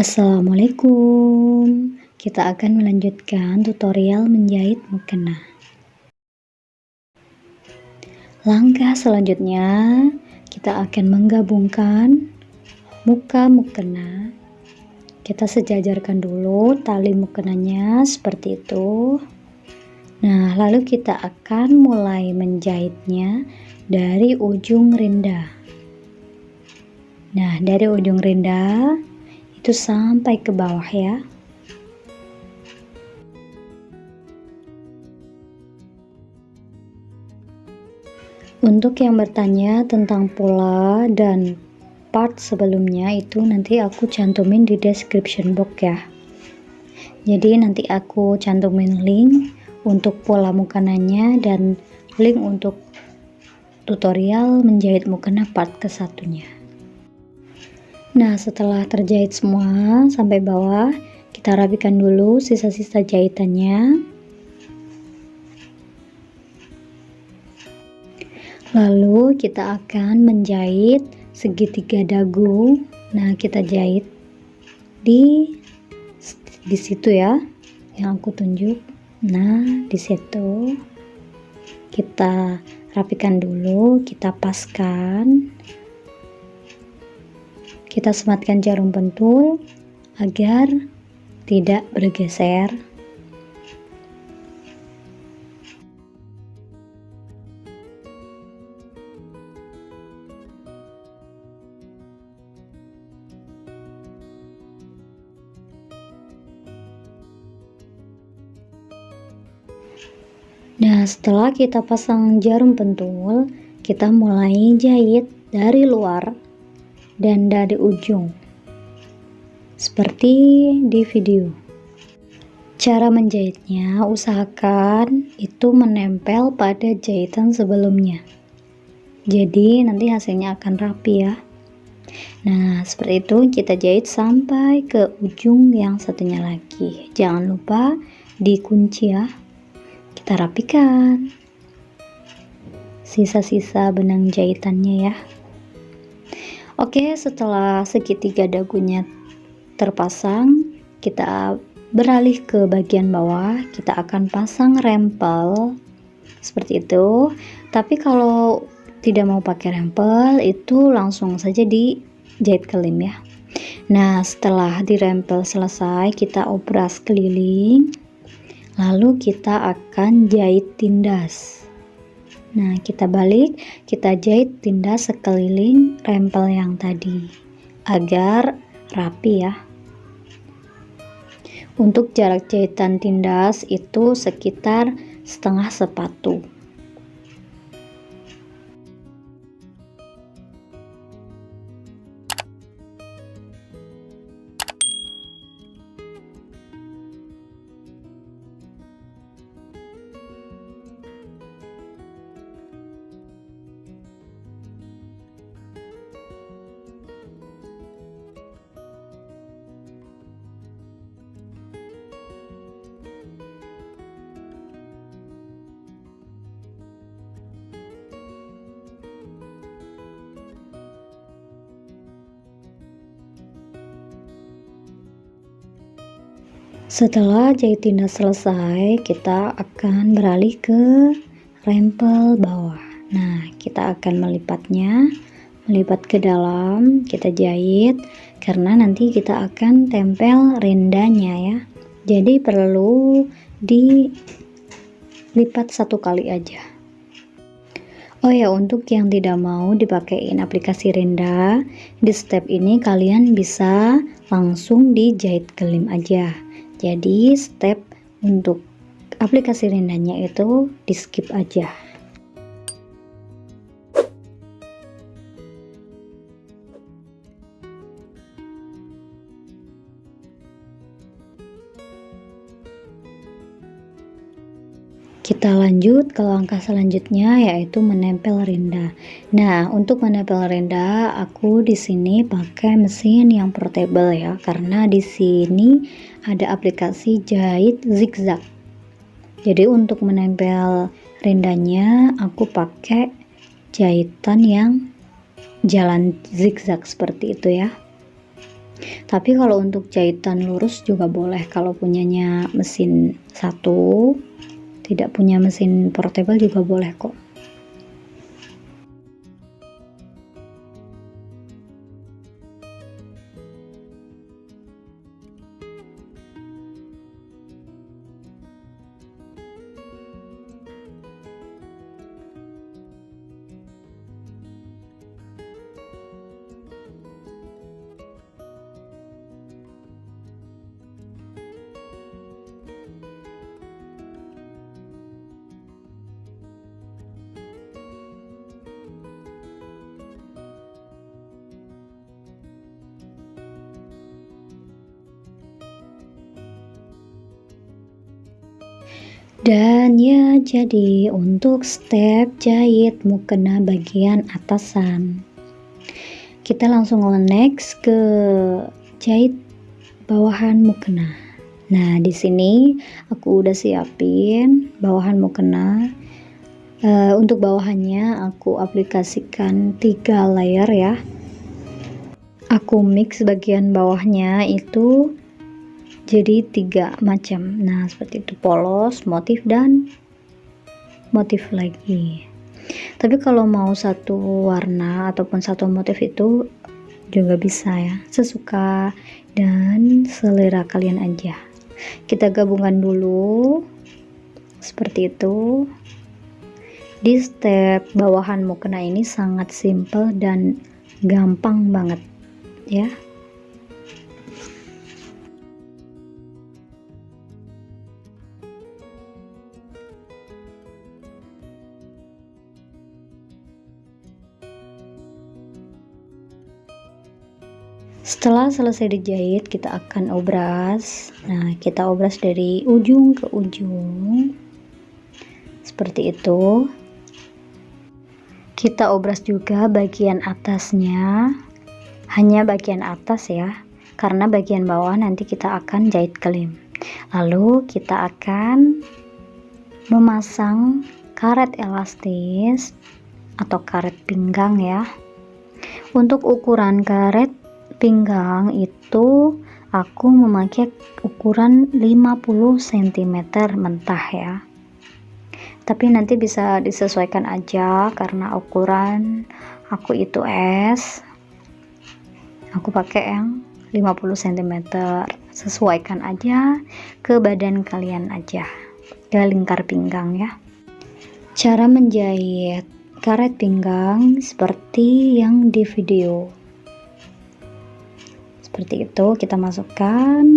Assalamualaikum. Kita akan melanjutkan tutorial menjahit mukena. Langkah selanjutnya, kita akan menggabungkan muka mukena. Kita sejajarkan dulu tali mukenanya seperti itu. Nah, lalu kita akan mulai menjahitnya dari ujung rinda. Nah, dari ujung rinda itu sampai ke bawah ya. Untuk yang bertanya tentang pola dan part sebelumnya itu nanti aku cantumin di description box ya. Jadi nanti aku cantumin link untuk pola mukenanya dan link untuk tutorial menjahit mukena part ke-1-nya. Nah, setelah terjahit semua sampai bawah, kita rapikan dulu sisa-sisa jahitannya. Lalu kita akan menjahit segitiga dagu. Nah, kita jahit di situ ya, yang aku tunjuk. Nah, di situ kita rapikan dulu, kita paskan. Kita sematkan jarum pentul agar tidak bergeser. Nah, setelah kita pasang jarum pentul, kita mulai jahit dari luar dan dari ujung seperti di video. Cara menjahitnya, usahakan itu menempel pada jahitan sebelumnya, jadi nanti hasilnya akan rapi ya. Nah, seperti itu kita jahit sampai ke ujung yang satunya lagi. Jangan lupa dikunci ya. Kita rapikan sisa-sisa benang jahitannya ya. Oke, setelah segitiga dagunya terpasang, kita beralih ke bagian bawah. Kita akan pasang rempel seperti itu. Tapi kalau tidak mau pakai rempel, itu langsung saja dijahit kelim ya. Nah, setelah dirempel selesai, kita obras keliling. Lalu kita akan jahit tindas. Nah, kita balik, kita jahit tindas sekeliling rempel yang tadi agar rapi ya. Untuk jarak jahitan tindas itu sekitar setengah sepatu. Setelah jahit tindas selesai, kita akan beralih ke rempel bawah. Nah, kita akan melipatnya, melipat ke dalam, kita jahit karena nanti kita akan tempel rindanya ya. Jadi perlu dilipat satu kali aja. Oh ya, untuk yang tidak mau dipakein aplikasi rinda, di step ini kalian bisa langsung dijahit kelim aja. Jadi step untuk aplikasi rindanya itu di skip aja. Kita lanjut ke langkah selanjutnya, yaitu menempel rinda. Nah, untuk menempel rinda, aku di sini pakai mesin yang portable ya, karena di sini ada aplikasi jahit zigzag. Jadi untuk menempel rindanya, aku pakai jahitan yang jalan zigzag seperti itu ya. Tapi kalau untuk jahitan lurus juga boleh kalau punyanya mesin satu, tidak punya mesin portable juga boleh kok. Dan ya, jadi untuk step jahit mukena bagian atasan, kita langsung next ke jahit bawahan mukena. Nah, di sini aku udah siapin bawahan mukena. Untuk bawahannya aku aplikasikan 3 layer ya. Aku mix bagian bawahnya itu jadi 3 macam. Nah, seperti itu, polos, motif, dan motif lagi. Tapi kalau mau satu warna ataupun satu motif itu juga bisa ya, sesuka dan selera kalian aja. Kita gabungkan dulu seperti itu. Di step bawahan mukena ini sangat simple dan gampang banget ya. Setelah selesai dijahit, kita akan obras. Nah, kita obras dari ujung ke ujung seperti itu. Kita obras juga bagian atasnya, hanya bagian atas ya, karena bagian bawah nanti kita akan jahit kelem. Lalu kita akan memasang karet elastis atau karet pinggang ya. Untuk ukuran karet pinggang itu aku memakai ukuran 50 cm mentah ya, tapi nanti bisa disesuaikan aja karena ukuran aku itu S, aku pakai yang 50 cm. Sesuaikan aja ke badan kalian aja, ke lingkar pinggang ya. Cara menjahit karet pinggang seperti yang di video. Seperti itu, kita masukkan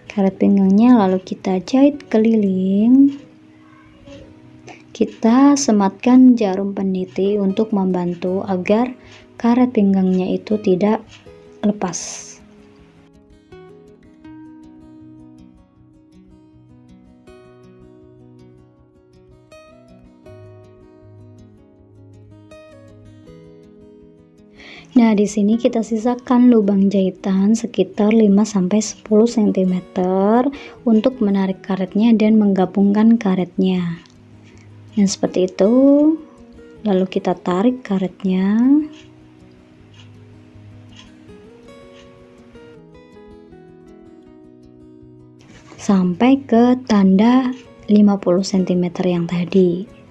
karet pinggangnya, lalu kita jahit keliling. Kita sematkan jarum peniti untuk membantu agar karet pinggangnya itu tidak lepas. Nah, di sini kita sisakan lubang jahitan sekitar 5-10 cm untuk menarik karetnya dan menggabungkan karetnya. Nah, seperti itu. Lalu kita tarik karetnya. Sampai ke tanda 50 cm yang tadi.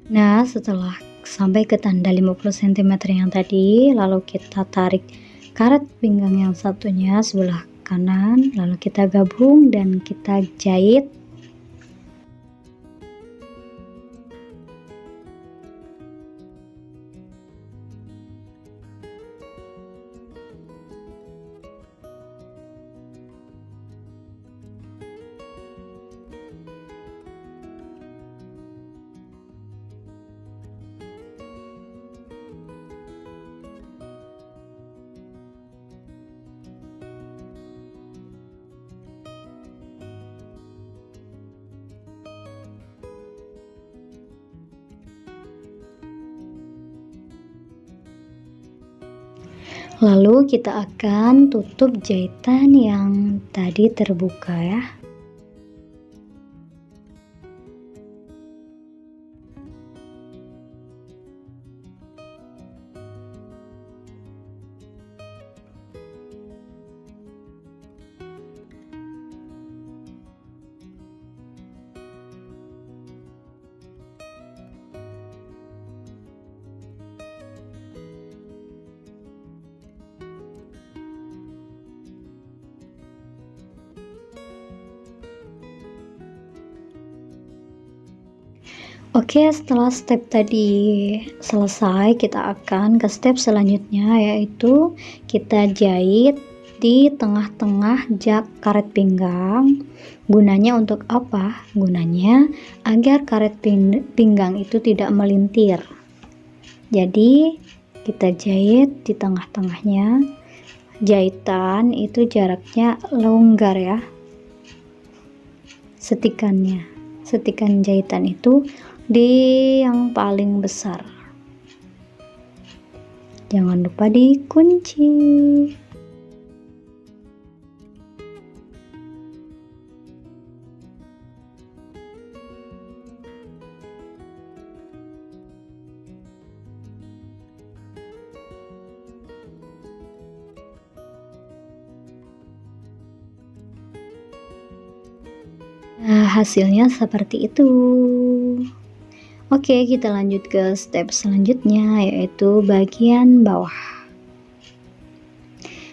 Nah, setelah sampai ke tanda 50 cm yang tadi, lalu kita tarik karet pinggang yang satunya sebelah kanan, lalu kita gabung dan kita jahit. Lalu kita akan tutup jahitan yang tadi terbuka ya. Oke, setelah step tadi selesai, kita akan ke step selanjutnya, yaitu kita jahit di tengah-tengah karet pinggang. Gunanya untuk apa? Gunanya agar karet pinggang itu tidak melintir. Jadi kita jahit di tengah-tengahnya. Jahitan itu jaraknya longgar ya, setikan jahitan itu di yang paling besar. Jangan lupa dikunci. Nah, hasilnya seperti itu. Oke, kita lanjut ke step selanjutnya, yaitu bagian bawah.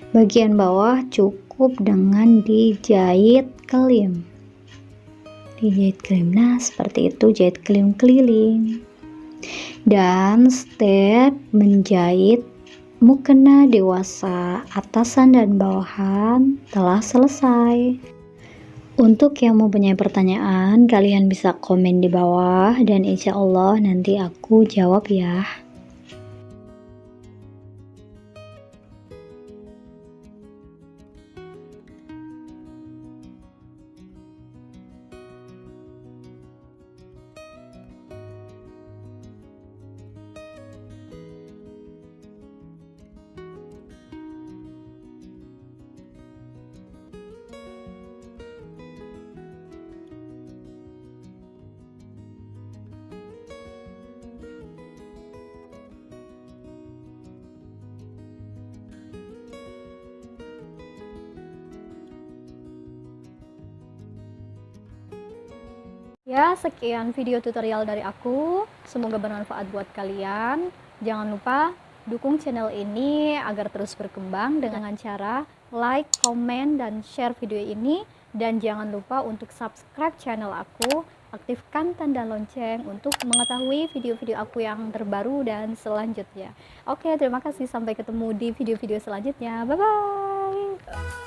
Bagian bawah cukup dengan dijahit kelim. Nah, seperti itu, jahit kelim keliling. Dan step menjahit mukena dewasa atasan dan bawahan telah selesai. Untuk yang mempunyai pertanyaan, kalian bisa komen di bawah dan insya Allah nanti aku jawab ya. Ya, sekian video tutorial dari aku. Semoga bermanfaat buat kalian. Jangan lupa dukung channel ini agar terus berkembang dengan cara like, komen, dan share video ini. Dan jangan lupa untuk subscribe channel aku, aktifkan tanda lonceng untuk mengetahui video-video aku yang terbaru dan selanjutnya. Oke, terima kasih. Sampai ketemu di video-video selanjutnya. Bye-bye.